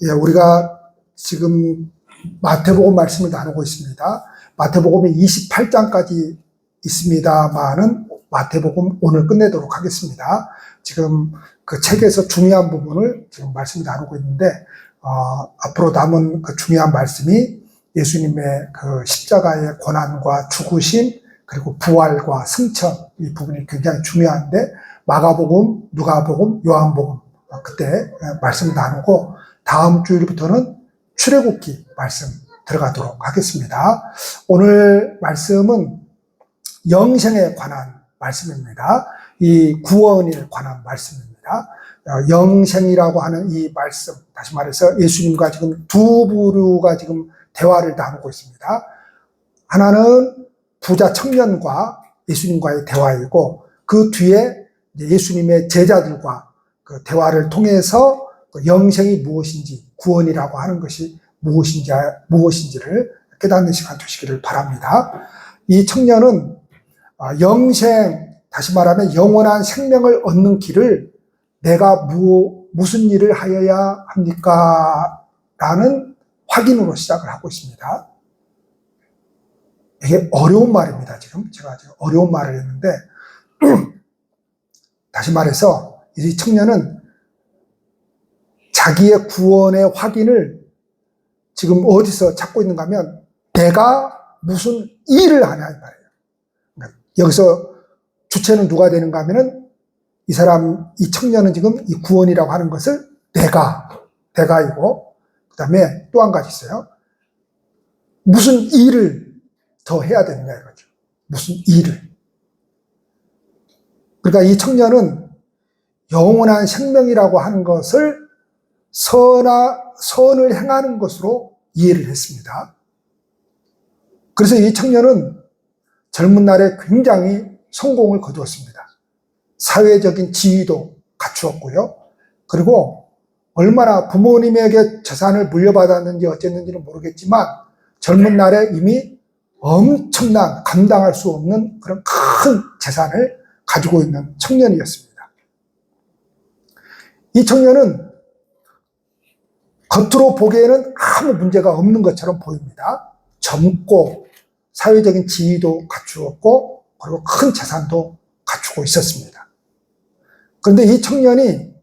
예, 우리가 지금 마태복음 말씀을 나누고 있습니다. 마태복음이 28장까지 있습니다만은 마태복음 오늘 끝내도록 하겠습니다. 지금 그 책에서 중요한 부분을 지금 말씀을 나누고 있는데, 앞으로 남은 그 중요한 말씀이 예수님의 그 십자가의 고난과 죽으심, 그리고 부활과 승천, 이 부분이 굉장히 중요한데, 마가복음, 누가복음, 요한복음, 그때 말씀을 나누고, 다음 주일부터는 출애굽기 말씀 들어가도록 하겠습니다. 오늘 말씀은 영생에 관한 말씀입니다. 이 구원에 관한 말씀입니다. 영생이라고 하는 이 말씀, 다시 말해서 예수님과 지금 두 부류가 지금 대화를 나누고 있습니다. 하나는 부자 청년과 예수님과의 대화이고, 그 뒤에 예수님의 제자들과 그 대화를 통해서 영생이 무엇인지, 구원이라고 하는 것이 무엇인지를 깨닫는 시간 되시기를 바랍니다. 이 청년은 영생, 다시 말하면 영원한 생명을 얻는 길을 내가 무슨 일을 하여야 합니까? 라는 확인으로 시작을 하고 있습니다. 이게 어려운 말입니다. 제가 어려운 말을 했는데, 다시 말해서 이 청년은 자기의 구원의 확인을 지금 어디서 찾고 있는가 하면, 내가 무슨 일을 하냐 이 말이에요. 그러니까 여기서 주체는 누가 되는가 하면은 이 청년은 지금 이 구원이라고 하는 것을 내가이고, 그 다음에 또 한 가지 있어요. 무슨 일을 더 해야 되느냐 이거죠. 무슨 일을. 그러니까 이 청년은 영원한 생명이라고 하는 것을 선을 행하는 것으로 이해를 했습니다. 그래서 이 청년은 젊은 날에 굉장히 성공을 거두었습니다. 사회적인 지위도 갖추었고요. 그리고 얼마나 부모님에게 재산을 물려받았는지 어쨌는지는 모르겠지만, 젊은 날에 이미 엄청난 감당할 수 없는 그런 큰 재산을 가지고 있는 청년이었습니다. 이 청년은 겉으로 보기에는 아무 문제가 없는 것처럼 보입니다. 젊고 사회적인 지위도 갖추었고, 그리고 큰 재산도 갖추고 있었습니다. 그런데 이 청년이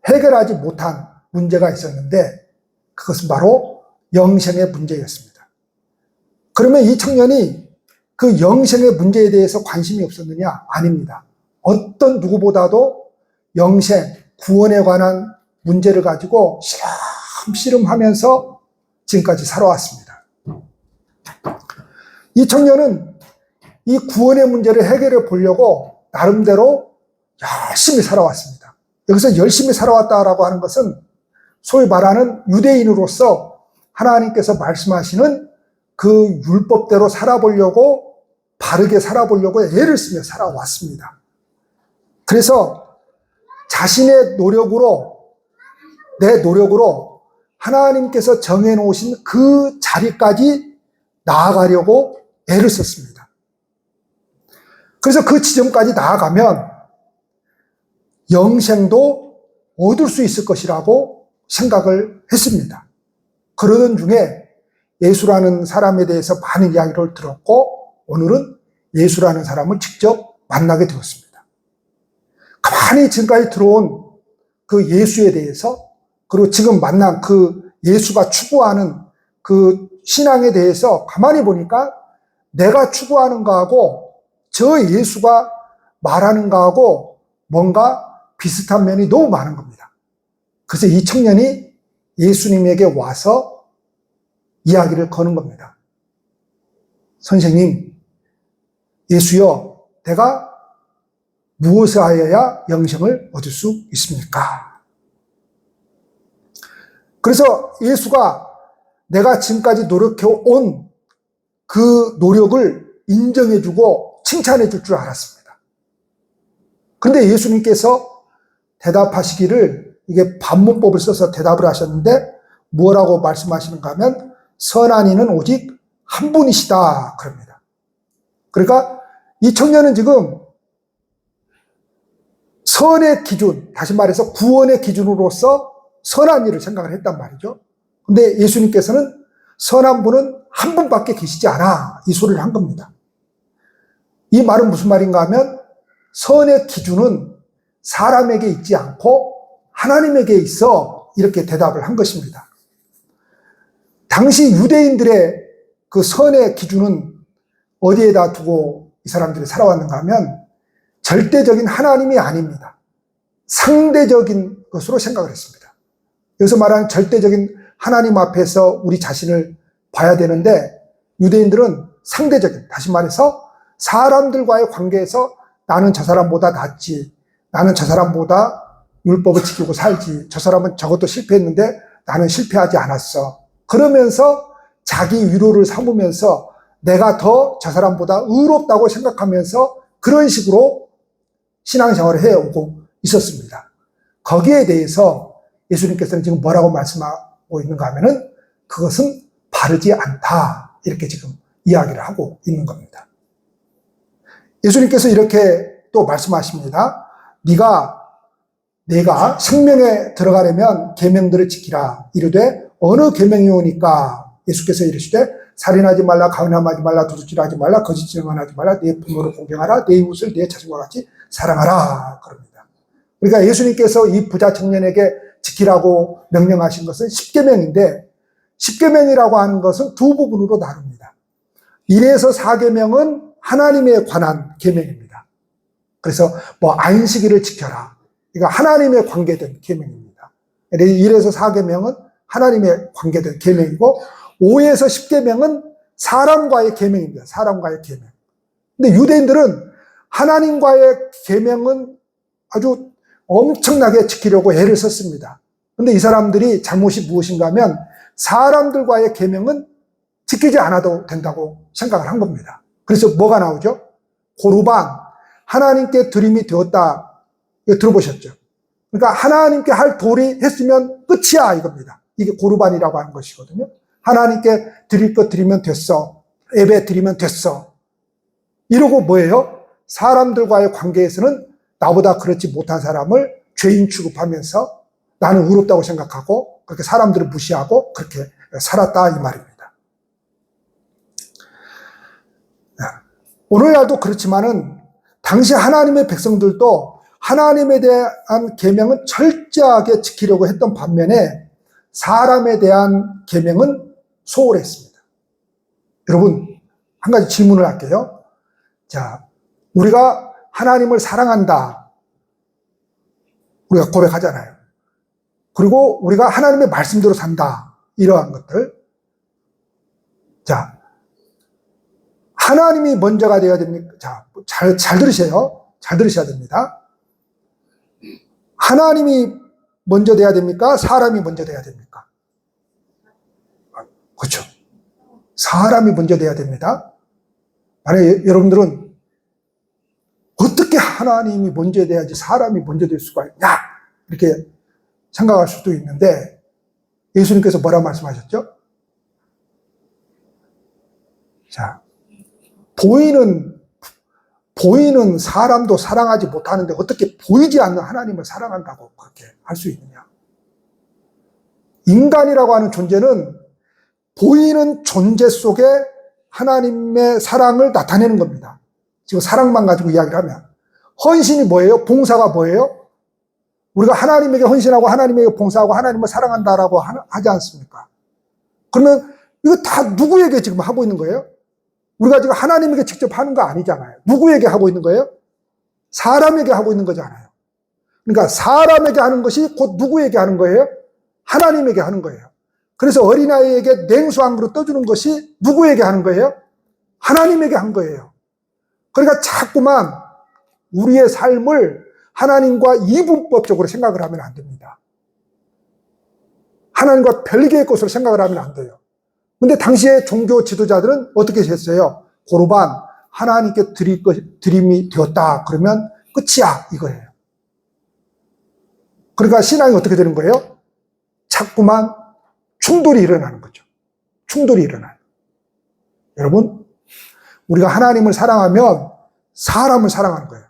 해결하지 못한 문제가 있었는데, 그것은 바로 영생의 문제였습니다. 그러면 이 청년이 그 영생의 문제에 대해서 관심이 없었느냐? 아닙니다. 어떤 누구보다도 영생, 구원에 관한 문제를 가지고 시름시름하면서 지금까지 살아왔습니다. 이 청년은 이 구원의 문제를 해결해 보려고 나름대로 열심히 살아왔습니다. 여기서 열심히 살아왔다라고 하는 것은 소위 말하는 유대인으로서 하나님께서 말씀하시는 그 율법대로 살아보려고, 바르게 살아보려고 애를 쓰며 살아왔습니다. 그래서 자신의 내 노력으로 하나님께서 정해놓으신 그 자리까지 나아가려고 애를 썼습니다. 그래서 그 지점까지 나아가면 영생도 얻을 수 있을 것이라고 생각을 했습니다. 그러던 중에 예수라는 사람에 대해서 많은 이야기를 들었고, 오늘은 예수라는 사람을 직접 만나게 되었습니다. 가만히 지금까지 들어온 그 예수에 대해서, 그리고 지금 만난 그 예수가 추구하는 그 신앙에 대해서 가만히 보니까 내가 추구하는 거하고 저 예수가 말하는 거하고 뭔가 비슷한 면이 너무 많은 겁니다. 그래서 이 청년이 예수님에게 와서 이야기를 거는 겁니다. 선생님, 예수여, 내가 무엇을 하여야 영생을 얻을 수 있습니까? 그래서 예수가 내가 지금까지 노력해온 그 노력을 인정해주고 칭찬해줄 줄 알았습니다. 그런데 예수님께서 대답하시기를, 이게 반문법을 써서 대답을 하셨는데, 뭐라고 말씀하시는가 하면, 선한 이는 오직 한 분이시다 그럽니다. 그러니까 이 청년은 지금 선의 기준, 다시 말해서 구원의 기준으로서 선한 일을 생각을 했단 말이죠. 근데 예수님께서는 선한 분은 한 분밖에 계시지 않아, 이 소리를 한 겁니다. 이 말은 무슨 말인가 하면 선의 기준은 사람에게 있지 않고 하나님에게 있어, 이렇게 대답을 한 것입니다. 당시 유대인들의 그 선의 기준은 어디에다 두고 이 사람들이 살아왔는가 하면 절대적인 하나님이 아닙니다. 상대적인 것으로 생각을 했습니다. 여기서 말하는 절대적인 하나님 앞에서 우리 자신을 봐야 되는데, 유대인들은 상대적인, 다시 말해서 사람들과의 관계에서 나는 저 사람보다 낫지, 나는 저 사람보다 율법을 지키고 살지, 저 사람은 저것도 실패했는데 나는 실패하지 않았어, 그러면서 자기 위로를 삼으면서 내가 더 저 사람보다 의롭다고 생각하면서 그런 식으로 신앙생활을 해오고 있었습니다. 거기에 대해서 예수님께서는 지금 뭐라고 말씀하고 있는가 하면은 그것은 바르지 않다, 이렇게 지금 이야기를 하고 있는 겁니다. 예수님께서 이렇게 또 말씀하십니다. 내가 생명에 들어가려면 계명들을 지키라. 이르되 어느 계명이오니까? 예수께서 이르시되 살인하지 말라, 가늠하지 말라, 도둑질하지 말라, 거짓 증언하지 말라, 내 부모를 공경하라, 내 이웃을 내 자신과 같이 사랑하라, 그럽니다. 그러니까 예수님께서 이 부자 청년에게 지키라고 명령하신 것은 10계명인데 10계명이라고 하는 것은 두 부분으로 나눕니다. 1에서 4계명은 하나님에 관한 계명입니다. 그래서 안식일을 지켜라, 이거 하나님에 관계된 계명입니다. 1에서 4계명은 하나님에 관계된 계명이고 5에서 10계명은 사람과의 계명입니다. 사람과의 계명. 근데 유대인들은 하나님과의 계명은 아주 엄청나게 지키려고 애를 썼습니다. 근데 이 사람들이 잘못이 무엇인가 하면 사람들과의 계명은 지키지 않아도 된다고 생각을 한 겁니다. 그래서 뭐가 나오죠? 고르반, 하나님께 드림이 되었다. 이거 들어보셨죠? 그러니까 하나님께 할 도리 했으면 끝이야, 이겁니다. 이게 고르반이라고 하는 것이거든요. 하나님께 드릴 것 드리면 됐어, 예배 드리면 됐어, 이러고 뭐예요? 사람들과의 관계에서는 나보다 그렇지 못한 사람을 죄인 취급하면서 나는 의롭다고 생각하고 그렇게 사람들을 무시하고 그렇게 살았다, 이 말입니다. 오늘날도 그렇지만은 당시 하나님의 백성들도 하나님에 대한 계명은 철저하게 지키려고 했던 반면에 사람에 대한 계명은 소홀했습니다. 여러분, 한 가지 질문을 할게요. 자, 우리가 하나님을 사랑한다, 우리가 고백하잖아요. 그리고 우리가 하나님의 말씀대로 산다, 이러한 것들. 자, 하나님이 먼저가 되어야 됩니까? 자, 잘 들으세요. 잘 들으셔야 됩니다. 하나님이 먼저 돼야 됩니까? 사람이 먼저 돼야 됩니까? 그렇죠. 사람이 먼저 돼야 됩니다. 만약에 여러분들은 어떻게 하나님이 먼저 돼야지 사람이 먼저 될 수가 있냐, 이렇게 생각할 수도 있는데 예수님께서 뭐라 말씀하셨죠? 자, 보이는 사람도 사랑하지 못하는데 어떻게 보이지 않는 하나님을 사랑한다고 그렇게 할 수 있느냐. 인간이라고 하는 존재는 보이는 존재 속에 하나님의 사랑을 나타내는 겁니다. 지금 사랑만 가지고 이야기를 하면. 헌신이 뭐예요? 봉사가 뭐예요? 우리가 하나님에게 헌신하고 하나님에게 봉사하고 하나님을 사랑한다라고 하지 않습니까? 그러면 이거 다 누구에게 지금 하고 있는 거예요? 우리가 지금 하나님에게 직접 하는 거 아니잖아요. 누구에게 하고 있는 거예요? 사람에게 하고 있는 거잖아요. 그러니까 사람에게 하는 것이 곧 누구에게 하는 거예요? 하나님에게 하는 거예요. 그래서 어린아이에게 냉수 한 그릇 떠주는 것이 누구에게 하는 거예요? 하나님에게 한 거예요. 그러니까 자꾸만 우리의 삶을 하나님과 이분법적으로 생각을 하면 안 됩니다. 하나님과 별개의 것으로 생각을 하면 안 돼요. 근데 당시에 종교 지도자들은 어떻게 했어요? 고르반, 하나님께 드림이 되었다, 그러면 끝이야, 이거예요. 그러니까 신앙이 어떻게 되는 거예요? 자꾸만 충돌이 일어나는 거죠. 충돌이 일어나요. 여러분, 우리가 하나님을 사랑하면 사람을 사랑하는 거예요.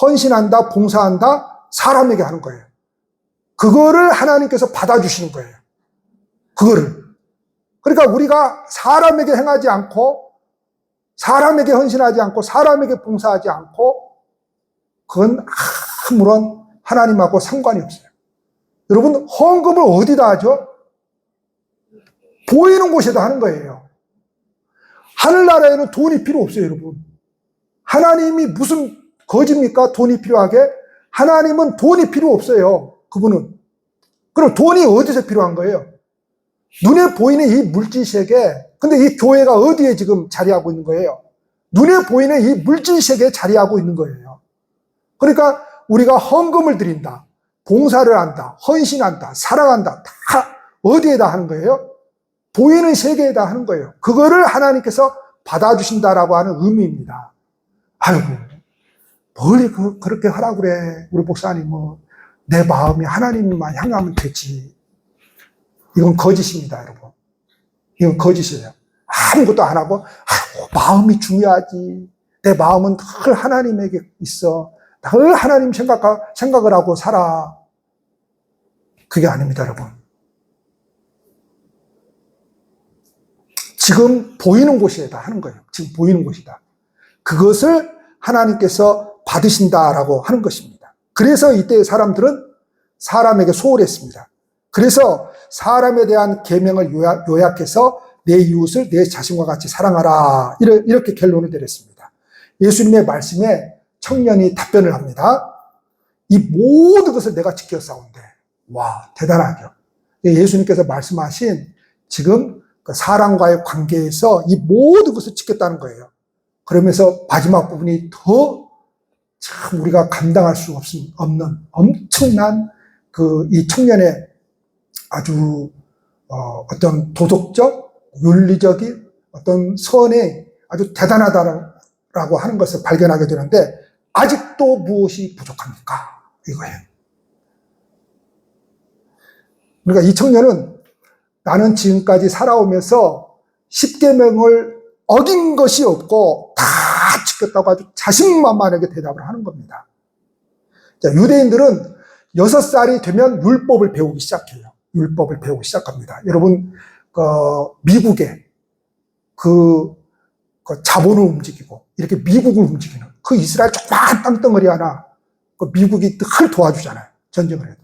헌신한다, 봉사한다, 사람에게 하는 거예요. 그거를 하나님께서 받아주시는 거예요. 그거를. 그러니까 우리가 사람에게 행하지 않고, 사람에게 헌신하지 않고, 사람에게 봉사하지 않고, 그건 아무런 하나님하고 상관이 없어요. 여러분, 헌금을 어디다 하죠? 보이는 곳에다 하는 거예요. 하늘나라에는 돈이 필요 없어요, 여러분. 하나님이 무슨 거짓입니까? 돈이 필요하게? 하나님은 돈이 필요 없어요. 그분은. 그럼 돈이 어디서 필요한 거예요? 눈에 보이는 이 물질세계, 근데 이 교회가 어디에 지금 자리하고 있는 거예요? 눈에 보이는 이 물질세계에 자리하고 있는 거예요. 그러니까 우리가 헌금을 드린다, 봉사를 한다, 헌신한다, 사랑한다, 다 어디에다 하는 거예요? 보이는 세계에다 하는 거예요. 그거를 하나님께서 받아주신다라고 하는 의미입니다. 아이고, 뭘 그렇게 하라고 그래. 우리 목사님은 내 마음이 하나님만 향하면 되지. 이건 거짓입니다, 여러분. 이건 거짓이에요. 아무것도 안 하고, 마음이 중요하지. 내 마음은 늘 하나님에게 있어. 늘 하나님 생각을 하고 살아. 그게 아닙니다, 여러분. 지금 보이는 곳에다 하는 거예요. 지금 보이는 곳이다. 그것을 하나님께서 받으신다라고 하는 것입니다. 그래서 이때 사람들은 사람에게 소홀했습니다. 그래서 사람에 대한 계명을 요약해서 내 이웃을 내 자신과 같이 사랑하라, 이렇게 결론을 내렸습니다. 예수님의 말씀에 청년이 답변을 합니다. 이 모든 것을 내가 지켜 싸운대. 와, 대단하죠. 예수님께서 말씀하신 지금 사람과의 관계에서 이 모든 것을 지켰다는 거예요. 그러면서 마지막 부분이 더 참 우리가 감당할 수 없는 엄청난 이 청년의 아주 어떤 도덕적, 윤리적인 어떤 선에 아주 대단하다라고 하는 것을 발견하게 되는데, 아직도 무엇이 부족합니까? 이거예요. 그러니까 이 청년은 나는 지금까지 살아오면서 10계명을 어긴 것이 없고 다 지켰다고 아주 자신만만하게 대답을 하는 겁니다. 자, 유대인들은 6살이 되면 율법을 배우기 시작해요. 율법을 배우기 시작합니다. 여러분, 미국에 자본을 움직이고 이렇게 미국을 움직이는 그 이스라엘 조그만 땅덩어리 하나, 미국이 늘 도와주잖아요. 전쟁을 해도.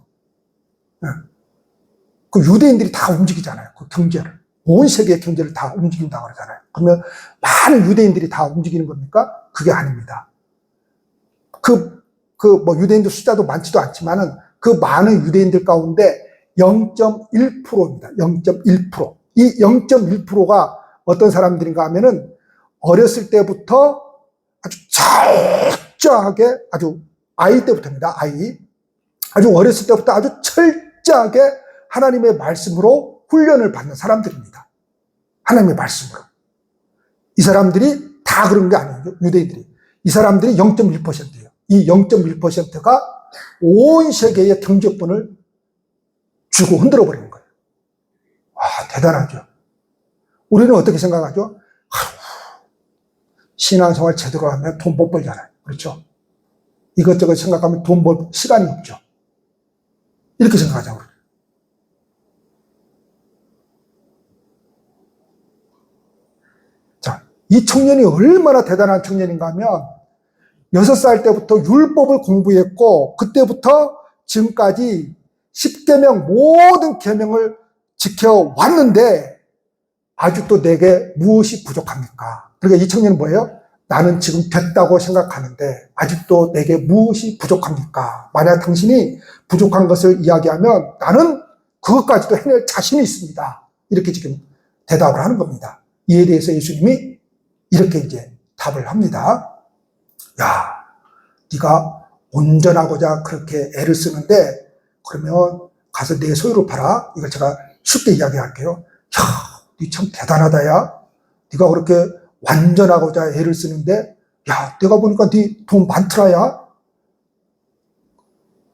그 유대인들이 다 움직이잖아요. 그 경제를. 온 세계의 경제를 다 움직인다고 그러잖아요. 그러면 많은 유대인들이 다 움직이는 겁니까? 그게 아닙니다. 유대인들 숫자도 많지도 않지만은 그 많은 유대인들 가운데 0.1%입니다. 0.1%. 이 0.1%가 어떤 사람들인가 하면은 어렸을 때부터 아주 철저하게, 아주 아이 때부터입니다. 아주 어렸을 때부터 아주 철저하게 하나님의 말씀으로 훈련을 받는 사람들입니다. 하나님의 말씀으로. 이 사람들이 다 그런 게 아니에요. 유대인들이. 이 사람들이 0.1%예요. 이 0.1%가 온 세계의 경제권을 주고 흔들어 버리는 거예요. 와, 대단하죠. 우리는 어떻게 생각하죠? 신앙생활 제대로 하면 돈 못 벌잖아요. 그렇죠? 이것저것 생각하면 돈 벌 시간이 없죠. 이렇게 생각하자고. 이 청년이 얼마나 대단한 청년인가 하면 6살 때부터 율법을 공부했고, 그때부터 지금까지 10계명 모든 계명을 지켜왔는데 아직도 내게 무엇이 부족합니까? 그러니까 이 청년은 뭐예요? 나는 지금 됐다고 생각하는데 아직도 내게 무엇이 부족합니까? 만약 당신이 부족한 것을 이야기하면 나는 그것까지도 해낼 자신이 있습니다. 이렇게 지금 대답을 하는 겁니다. 이에 대해서 예수님이 이렇게 이제 답을 합니다. 야, 네가 온전하고자 그렇게 애를 쓰는데 그러면 가서 내 소유를 팔아. 이걸 제가 쉽게 이야기할게요. 야, 네 참 대단하다, 야. 네가 그렇게 완전하고자 애를 쓰는데, 야, 내가 보니까 네 돈 많더라, 야.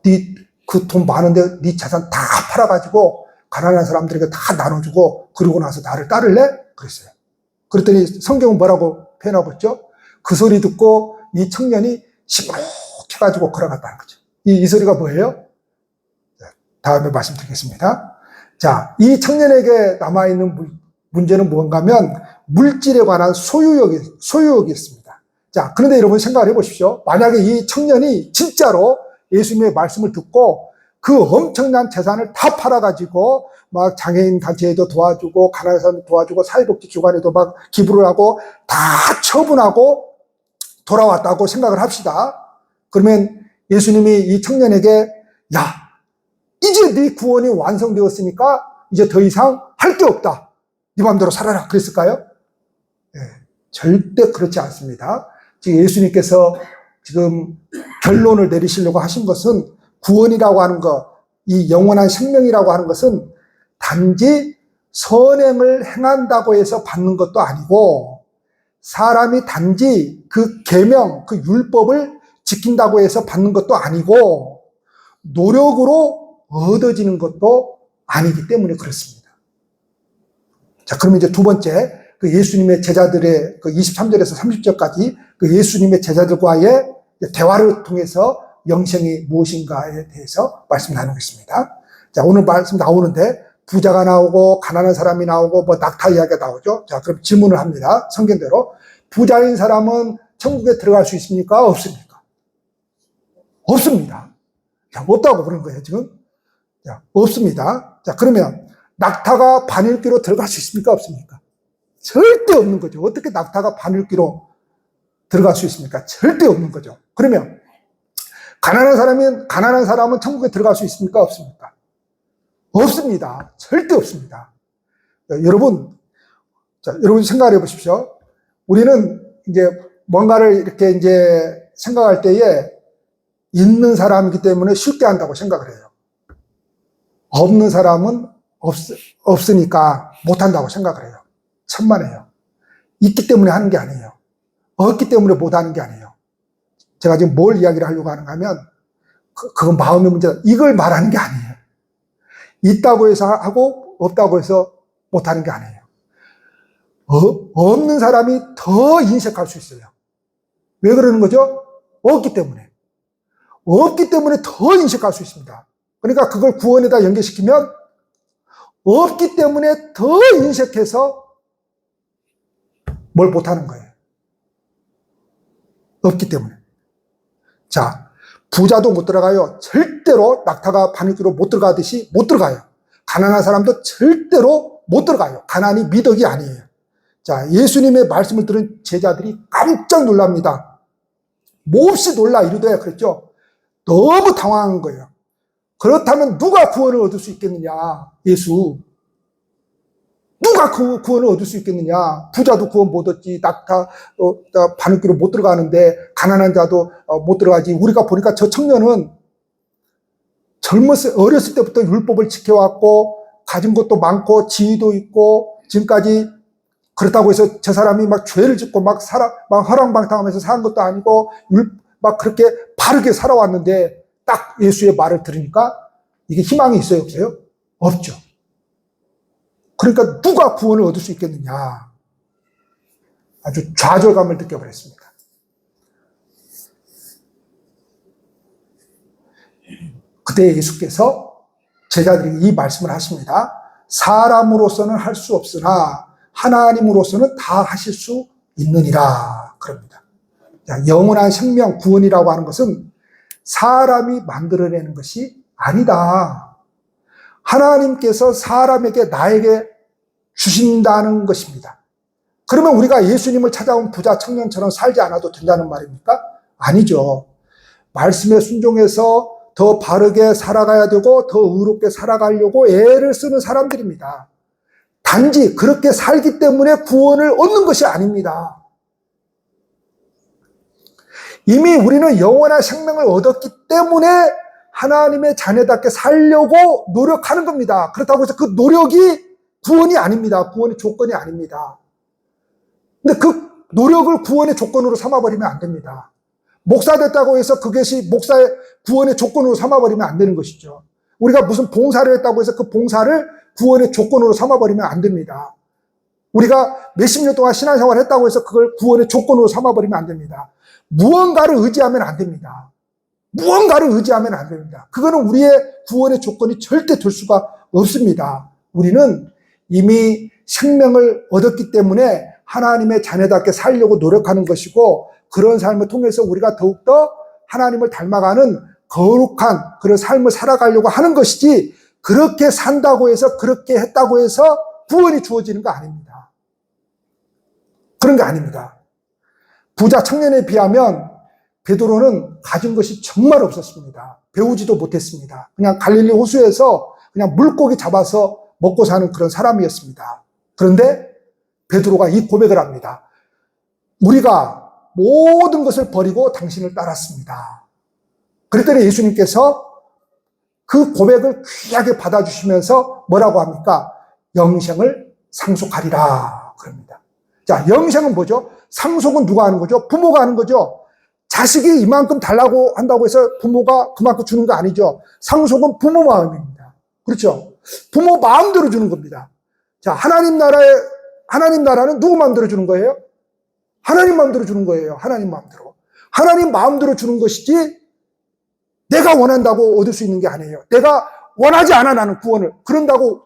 네 그 돈 많은데 네 자산 다 팔아가지고 가난한 사람들에게 다 나눠주고 그러고 나서 나를 따를래? 그랬어요. 그랬더니 성경은 뭐라고 표현하고 있죠? 그 소리 듣고 이 청년이 시무룩해가지고 걸어갔다는 거죠. 이 소리가 뭐예요? 다음에 말씀드리겠습니다. 자, 이 청년에게 남아있는 문제는 무언가 하면 물질에 관한 소유욕이었습니다. 자, 그런데 여러분 생각을 해보십시오. 만약에 이 청년이 진짜로 예수님의 말씀을 듣고 그 엄청난 재산을 다 팔아가지고 막 장애인 단체에도 도와주고 가난한 사람 도와주고 사회복지기관에도 막 기부를 하고 다 처분하고 돌아왔다고 생각을 합시다. 그러면 예수님이 이 청년에게 야, 이제 네 구원이 완성되었으니까 이제 더 이상 할 게 없다. 네 마음대로 살아라. 그랬을까요? 네, 절대 그렇지 않습니다. 지금 예수님께서 지금 결론을 내리시려고 하신 것은 구원이라고 하는 것, 이 영원한 생명이라고 하는 것은 단지 선행을 행한다고 해서 받는 것도 아니고 사람이 단지 그 계명, 그 율법을 지킨다고 해서 받는 것도 아니고 노력으로 얻어지는 것도 아니기 때문에 그렇습니다. 자, 그러면 이제 두 번째, 그 예수님의 제자들의 그 23절에서 30절까지 그 예수님의 제자들과의 대화를 통해서 영생이 무엇인가에 대해서 말씀 나누겠습니다. 자, 오늘 말씀 나오는데 부자가 나오고 가난한 사람이 나오고 뭐 낙타 이야기가 나오죠. 자, 그럼 질문을 합니다. 성경대로. 부자인 사람은 천국에 들어갈 수 있습니까? 없습니까? 없습니다. 자, 없다고 그런 거예요, 지금. 자, 없습니다. 자, 그러면 낙타가 반일기로 들어갈 수 있습니까? 없습니까? 절대 없는 거죠. 어떻게 낙타가 반일기로 들어갈 수 있습니까? 절대 없는 거죠. 그러면 가난한 사람은 천국에 들어갈 수 있습니까? 없습니까? 없습니다. 절대 없습니다. 자, 여러분 생각해 보십시오. 우리는 이제 뭔가를 이렇게 이제 생각할 때에 있는 사람이기 때문에 쉽게 한다고 생각을 해요. 없는 사람은 없으니까 못한다고 생각을 해요. 천만에요. 있기 때문에 하는 게 아니에요. 없기 때문에 못하는 게 아니에요. 제가 지금 뭘 이야기를 하려고 하는가 하면 그건 마음의 문제다. 이걸 말하는 게 아니에요. 있다고 해서 하고 없다고 해서 못하는 게 아니에요. 없는 사람이 더 인색할 수 있어요. 왜 그러는 거죠? 없기 때문에. 없기 때문에 더 인색할 수 있습니다. 그러니까 그걸 구원에다 연결시키면 없기 때문에 더 인색해서 뭘 못하는 거예요. 없기 때문에. 자, 부자도 못 들어가요. 절대로 낙타가 바늘기로 못 들어가듯이 못 들어가요. 가난한 사람도 절대로 못 들어가요. 가난이 미덕이 아니에요. 자, 예수님의 말씀을 들은 제자들이 깜짝 놀랍니다. 몹시 놀라 이르되 그랬죠. 너무 당황한 거예요. 그렇다면 누가 구원을 얻을 수 있겠느냐? 예수. 누가 그 구원을 얻을 수 있겠느냐? 부자도 구원 못 얻지. 낙타 바늘기로 못 들어가는데 가난한 자도 못 들어가지. 우리가 보니까 저 청년은 어렸을 때부터 율법을 지켜왔고 가진 것도 많고 지위도 있고 지금까지 그렇다고 해서 저 사람이 막 죄를 짓고 막 허랑방탕하면서 사는 것도 아니고 막 그렇게 바르게 살아왔는데 딱 예수의 말을 들으니까 이게 희망이 있어요, 없어요? 없죠. 그러니까 누가 구원을 얻을 수 있겠느냐. 아주 좌절감을 느껴버렸습니다. 그때 예수께서 제자들에게 이 말씀을 하십니다. 사람으로서는 할 수 없으나 하나님으로서는 다 하실 수 있느니라. 그럽니다. 영원한 생명, 구원이라고 하는 것은 사람이 만들어내는 것이 아니다. 하나님께서 사람에게 나에게 주신다는 것입니다. 그러면 우리가 예수님을 찾아온 부자 청년처럼 살지 않아도 된다는 말입니까? 아니죠. 말씀에 순종해서 더 바르게 살아가야 되고 더 의롭게 살아가려고 애를 쓰는 사람들입니다. 단지 그렇게 살기 때문에 구원을 얻는 것이 아닙니다. 이미 우리는 영원한 생명을 얻었기 때문에 하나님의 자녀답게 살려고 노력하는 겁니다. 그렇다고 해서 그 노력이 구원이 아닙니다. 구원의 조건이 아닙니다. 근데 그 노력을 구원의 조건으로 삼아버리면 안 됩니다. 목사 됐다고 해서 그것이 목사의 구원의 조건으로 삼아버리면 안 되는 것이죠. 우리가 무슨 봉사를 했다고 해서 그 봉사를 구원의 조건으로 삼아버리면 안 됩니다. 우리가 몇십 년 동안 신앙생활을 했다고 해서 그걸 구원의 조건으로 삼아버리면 안 됩니다. 무언가를 의지하면 안 됩니다. 무언가를 의지하면 안 됩니다. 그거는 우리의 구원의 조건이 절대 될 수가 없습니다. 우리는 이미 생명을 얻었기 때문에 하나님의 자녀답게 살려고 노력하는 것이고, 그런 삶을 통해서 우리가 더욱더 하나님을 닮아가는 거룩한 그런 삶을 살아가려고 하는 것이지, 그렇게 산다고 해서, 그렇게 했다고 해서 구원이 주어지는 거 아닙니다. 그런 게 아닙니다. 부자 청년에 비하면 베드로는 가진 것이 정말 없었습니다. 배우지도 못했습니다. 그냥 갈릴리 호수에서 그냥 물고기 잡아서 먹고 사는 그런 사람이었습니다. 그런데 베드로가 이 고백을 합니다. 우리가 모든 것을 버리고 당신을 따랐습니다. 그랬더니 예수님께서 그 고백을 귀하게 받아주시면서 뭐라고 합니까? 영생을 상속하리라 그럽니다. 자, 영생은 뭐죠? 상속은 누가 하는 거죠? 부모가 하는 거죠. 자식이 이만큼 달라고 한다고 해서 부모가 그만큼 주는 거 아니죠. 상속은 부모 마음입니다. 그렇죠? 부모 마음대로 주는 겁니다. 자, 하나님 나라는 누구 마음대로 주는 거예요? 하나님 마음대로 주는 거예요. 하나님 마음대로. 하나님 마음대로 주는 것이지, 내가 원한다고 얻을 수 있는 게 아니에요. 내가 원하지 않아, 나는 구원을. 그런다고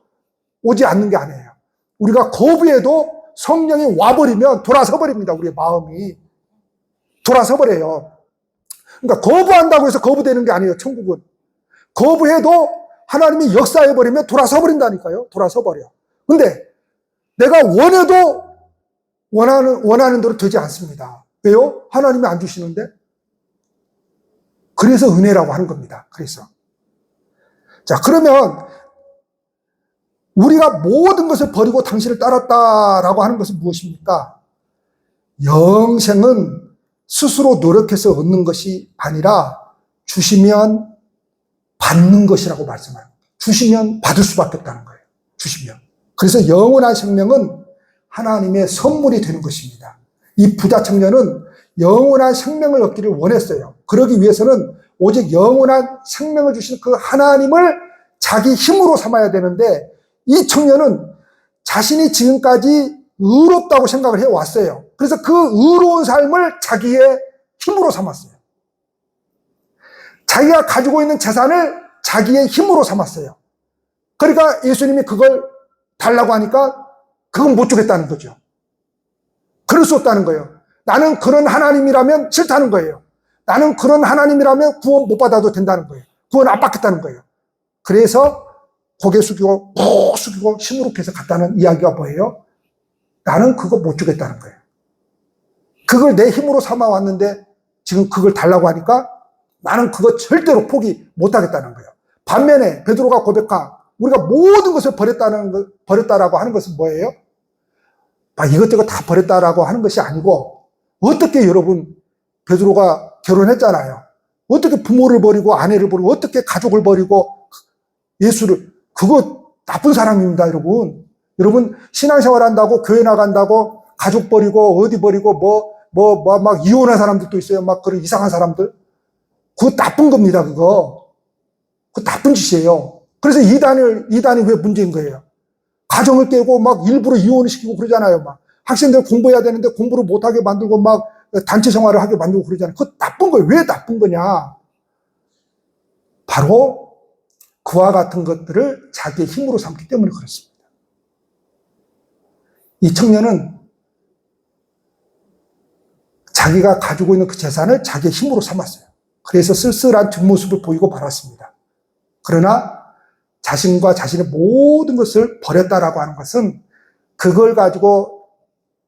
오지 않는 게 아니에요. 우리가 거부해도 성령이 와버리면 돌아서 버립니다. 우리의 마음이. 돌아서 버려요. 그러니까 거부한다고 해서 거부되는 게 아니에요. 천국은. 거부해도 하나님이 역사해버리면 돌아서 버린다니까요. 돌아서 버려. 근데 내가 원해도 원하는 대로 되지 않습니다. 왜요? 하나님이 안 주시는데? 그래서 은혜라고 하는 겁니다. 그래서. 자, 그러면 우리가 모든 것을 버리고 당신을 따랐다라고 하는 것은 무엇입니까? 영생은 스스로 노력해서 얻는 것이 아니라 주시면 받는 것이라고 말씀합니다. 주시면 받을 수밖에 없다는 거예요. 주시면. 그래서 영원한 생명은 하나님의 선물이 되는 것입니다. 이 부자 청년은 영원한 생명을 얻기를 원했어요. 그러기 위해서는 오직 영원한 생명을 주신 그 하나님을 자기 힘으로 삼아야 되는데, 이 청년은 자신이 지금까지 의롭다고 생각을 해왔어요. 그래서 그 의로운 삶을 자기의 힘으로 삼았어요. 자기가 가지고 있는 재산을 자기의 힘으로 삼았어요. 그러니까 예수님이 그걸 달라고 하니까 그건 못 주겠다는 거죠. 그럴 수 없다는 거예요. 나는 그런 하나님이라면 싫다는 거예요. 나는 그런 하나님이라면 구원 못 받아도 된다는 거예요. 구원 안 받겠다는 거예요. 그래서 고개 숙이고 푹 숙이고 시무룩해서 갔다는 이야기가 뭐예요? 나는 그거 못 주겠다는 거예요. 그걸 내 힘으로 삼아왔는데 지금 그걸 달라고 하니까 나는 그거 절대로 포기 못 하겠다는 거예요. 반면에 베드로가 고백한 우리가 모든 것을 버렸다라고 하는 것은 뭐예요? 이것저것 다 버렸다라고 하는 것이 아니고, 어떻게 여러분, 베드로가 결혼했잖아요. 어떻게 부모를 버리고 아내를 버리고 어떻게 가족을 버리고 예수를, 그거 나쁜 사람입니다, 여러분. 여러분, 신앙생활 한다고 교회 나간다고 가족 버리고 어디 버리고 막 이혼한 사람들도 있어요. 막 그런 이상한 사람들. 그거 나쁜 겁니다, 그거. 그거 나쁜 짓이에요. 그래서 이단이 왜 문제인 거예요? 가정을 깨고 막 일부러 이혼을 시키고 그러잖아요. 막 학생들 공부해야 되는데 공부를 못하게 만들고 막 단체 생활을 하게 만들고 그러잖아요. 그거 나쁜 거예요. 왜 나쁜 거냐? 바로 그와 같은 것들을 자기의 힘으로 삼기 때문에 그렇습니다. 이 청년은 자기가 가지고 있는 그 재산을 자기의 힘으로 삼았어요. 그래서 쓸쓸한 뒷모습을 보이고 말았습니다. 그러나 자신과 자신의 모든 것을 버렸다라고 하는 것은 그걸 가지고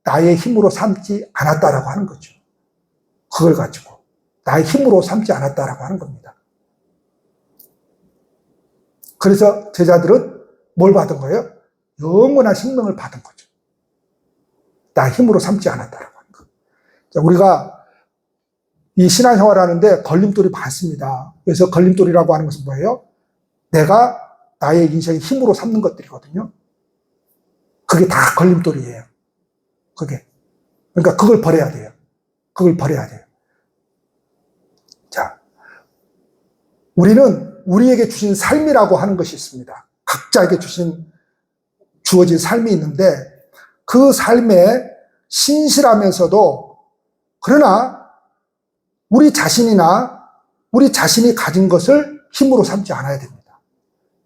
나의 힘으로 삼지 않았다라고 하는 거죠. 그걸 가지고 나의 힘으로 삼지 않았다라고 하는 겁니다. 그래서 제자들은 뭘 받은 거예요? 영원한 생명을 받은 거죠. 나의 힘으로 삼지 않았다라고 하는 거. 자, 우리가 이 신앙생활 하는데 걸림돌이 많습니다. 그래서 걸림돌이라고 하는 것은 뭐예요? 내가 나의 인생의 힘으로 삼는 것들이거든요. 그게 다 걸림돌이에요. 그게. 그러니까 그걸 버려야 돼요. 그걸 버려야 돼요. 자, 우리는 우리에게 주신 삶이라고 하는 것이 있습니다. 각자에게 주어진 삶이 있는데 그 삶에 신실하면서도, 그러나 우리 자신이나 우리 자신이 가진 것을 힘으로 삼지 않아야 됩니다.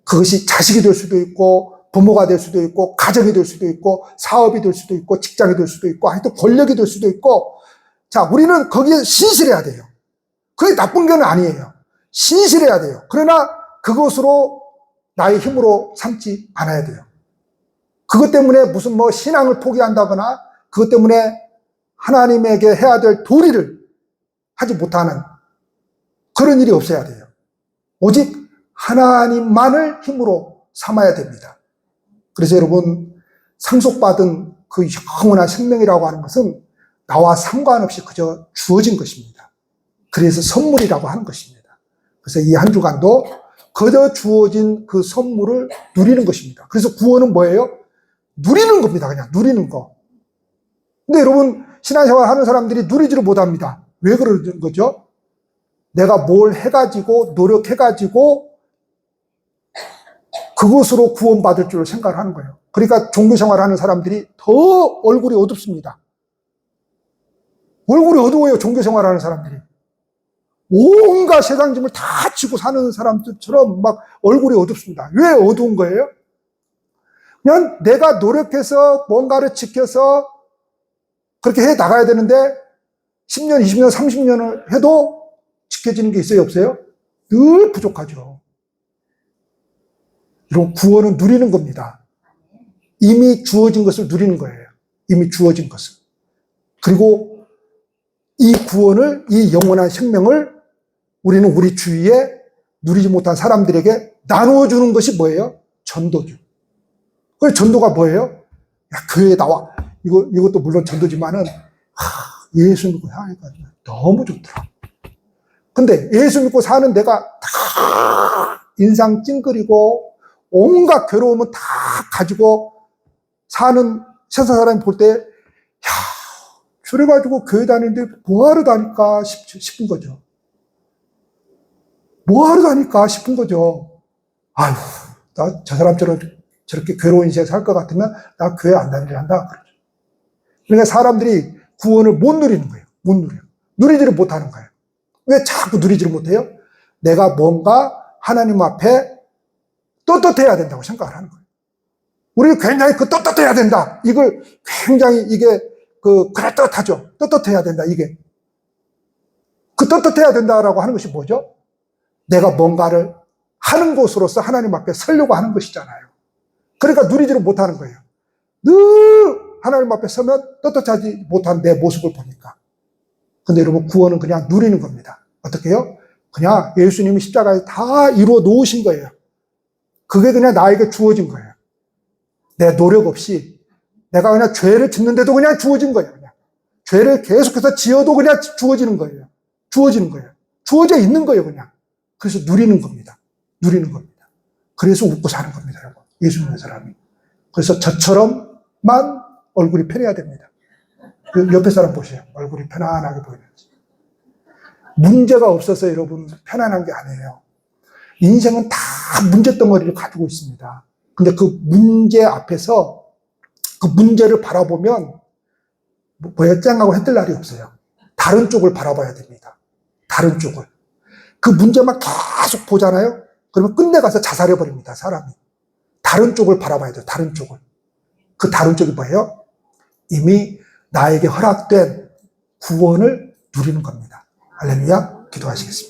그것이 자식이 될 수도 있고 부모가 될 수도 있고 가정이 될 수도 있고 사업이 될 수도 있고 직장이 될 수도 있고 하여튼 권력이 될 수도 있고, 자, 우리는 거기에 신실해야 돼요. 그게 나쁜 건 아니에요. 신실해야 돼요. 그러나 그것으로 나의 힘으로 삼지 않아야 돼요. 그것 때문에 무슨 신앙을 포기한다거나 그것 때문에 하나님에게 해야 될 도리를 하지 못하는 그런 일이 없어야 돼요. 오직 하나님만을 힘으로 삼아야 됩니다. 그래서 여러분, 상속받은 그 영원한 생명이라고 하는 것은 나와 상관없이 그저 주어진 것입니다. 그래서 선물이라고 하는 것입니다. 그래서 이 한 주간도 그저 주어진 그 선물을 누리는 것입니다. 그래서 구원은 뭐예요? 누리는 겁니다. 그냥 누리는 거. 근데 여러분, 신앙생활 하는 사람들이 누리지를 못합니다. 왜 그러는 거죠? 내가 뭘 해가지고 노력해가지고 그것으로 구원받을 줄 생각을 하는 거예요. 그러니까 종교생활 하는 사람들이 더 얼굴이 어둡습니다. 얼굴이 어두워요. 종교생활 하는 사람들이. 온갖 세상 짐을 다 지고 사는 사람들처럼 막 얼굴이 어둡습니다. 왜 어두운 거예요? 그냥 내가 노력해서 뭔가를 지켜서 그렇게 해 나가야 되는데 10년, 20년, 30년을 해도 지켜지는 게 있어요? 없어요? 늘 부족하죠. 이런 구원은 누리는 겁니다. 이미 주어진 것을 누리는 거예요. 이미 주어진 것을. 그리고 이 구원을, 이 영원한 생명을 우리는 우리 주위에 누리지 못한 사람들에게 나누어주는 것이 뭐예요? 전도죠. 그 전도가 뭐예요? 야, 교회에 나와. 이것도 물론 전도지만은, 예수 믿고 사니까 너무 좋더라. 근데 예수 믿고 사는 내가 다 인상 찡그리고 온갖 괴로움은 다 가지고 사는 세상 사람이 볼 때, 야, 저래가지고 교회 다니는데 뭐하러 다닐까 싶은 거죠. 뭐하러 다닐까 싶은 거죠. 아휴, 나 저 사람처럼 저렇게 괴로운 인생 살 것 같으면 나 교회 안 다니려 한다. 그러죠. 그러니까 사람들이 구원을 못 누리는 거예요. 못 누려요. 누리지를 못하는 거예요. 왜 자꾸 누리지를 못해요? 내가 뭔가 하나님 앞에 떳떳해야 된다고 생각을 하는 거예요. 우리는 굉장히 떳떳해야 된다. 이걸 굉장히 그럴듯하죠. 떳떳해야 된다, 이게. 떳떳해야 된다라고 하는 것이 뭐죠? 내가 뭔가를 하는 것으로서 하나님 앞에 서려고 하는 것이잖아요. 그러니까 누리지를 못하는 거예요. 늘 하나님 앞에 서면 떳떳하지 못한 내 모습을 보니까. 근데 여러분, 구원은 그냥 누리는 겁니다. 어떻게 해요? 그냥 예수님이 십자가에 다 이루어 놓으신 거예요. 그게 그냥 나에게 주어진 거예요. 내 노력 없이 내가 그냥 죄를 짓는데도 그냥 주어진 거예요. 그냥. 죄를 계속해서 지어도 그냥 주어지는 거예요. 주어지는 거예요. 주어져 있는 거예요, 그냥. 그래서 누리는 겁니다. 누리는 겁니다. 그래서 웃고 사는 겁니다, 여러분. 예수 믿는 사람이. 그래서 저처럼만 얼굴이 편해야 됩니다. 옆에 사람 보세요. 얼굴이 편안하게 보이는지. 문제가 없어서 여러분 편안한 게 아니에요. 인생은 다 문제덩어리를 가지고 있습니다. 근데 그 문제 앞에서 그 문제를 바라보면 쨍하고 해뜰 날이 없어요. 다른 쪽을 바라봐야 됩니다. 다른 쪽을. 그 문제만 계속 보잖아요. 그러면 끝내 가서 자살해버립니다, 사람이. 다른 쪽을 바라봐야 돼요, 다른 쪽을. 그 다른 쪽이 뭐예요? 이미 나에게 허락된 구원을 누리는 겁니다. 할렐루야, 기도하시겠습니다.